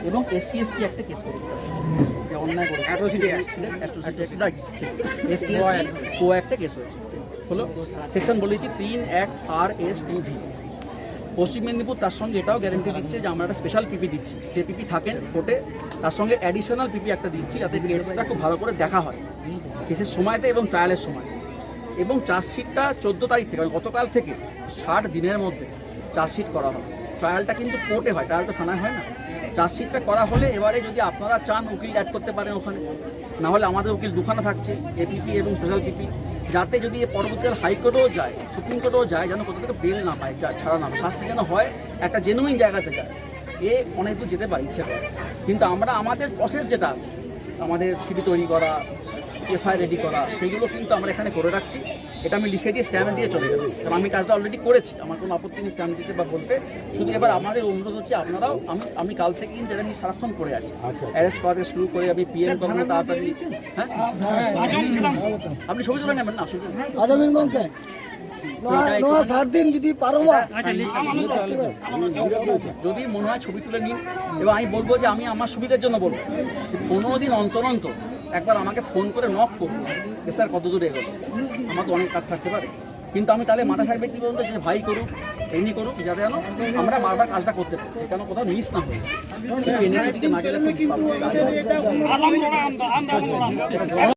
এবং SC ST একটা case করে অন্যায় করে অ্যাট্রোসিটি SC ST একটা কেস হয়েছে হলো সেকশন বলেছি 3(1)(R)(S)(2)(V)। পশ্চিম মেদিনীপুর তার সঙ্গে এটাও গ্যারেন্টি দিচ্ছে যে আমরা একটা স্পেশাল পিপি দিচ্ছি, যে পিপি থাকেন কোর্টে তার সঙ্গে অ্যাডিশনাল পিপি একটা দিচ্ছি যাতে কেসটা খুব ভালো করে দেখা হয় কেসের সময়তে এবং ট্রায়ালের সময়। এবং চার্জশিটটা 14 তারিখ থেকে গতকাল থেকে 60 দিনের মধ্যে চার্জশিট করা হবে। ট্রায়ালটা কিন্তু কোর্টে হয়, ট্রায়াল তো থানায় হয় না। চার্জশিটটা করা হলে এবারে যদি আপনারা চান উকিল অ্যাড করতে পারেন ওখানে, না হলে আমাদের উকিল দুখানা থাকছে, এপিপি এবং স্পেশাল পিপি, যাতে যদি পরবর্তীকাল হাইকোর্টেও যায়, সুপ্রিম কোর্টেও যায়, যেন কোথাও থেকে বেল না পায়, ছাড়া না পায়, শাস্তি যেন হয় একটা জেনুইন জায়গাতে যায়। অনেক দূর যেতে পারে ইচ্ছে করে, কিন্তু আমরা আমাদের প্রসেস যেটা আছে, আমাদের সিভি তৈরি করা, এফআইআর রেডি করা, সেইগুলো কিন্তু আমরা এখানে করে রাখছি। এটা আমি লিখে দিয়ে স্ট্যাম্প দিয়ে চলে যাবো, কারণ আমি কাজটা অলরেডি করেছি, আমার কোনো আপত্তি নেই স্ট্যাম্প দিতে বা বলতে। শুধু এবার আমাদের অনুরোধ হচ্ছে আপনারাও, আমি কাল থেকে কিন্তু এটা নিয়ে সারাক্ষণ করে আছি, অ্যারেস্ট করা থেকে শুরু করে আমি পিএম করবো তাড়াতাড়ি। হ্যাঁ, আপনি ছবি তুলে নেবেন না, যদি মনে হয় ছবি তুলে নিন। এবং আমি বলবো যে আমি আমার সুবিধার জন্য বলবো যে 15 দিন অন্তর অন্তর একবার আমাকে ফোন করে নক করবো, স্যার কত দূরে এগোলো, আমার তো অনেক কাজ থাকতে পারে, কিন্তু আমি তাহলে মাথা থাকবে কি বলতো যে ভাই করুক, এমনি করুক, যাতে যেন আমরা বারবার কাজটা করতে পারি, কেন কোথাও মিস না হয়। কিন্তু এনএচএ দিকে না গেলে খুব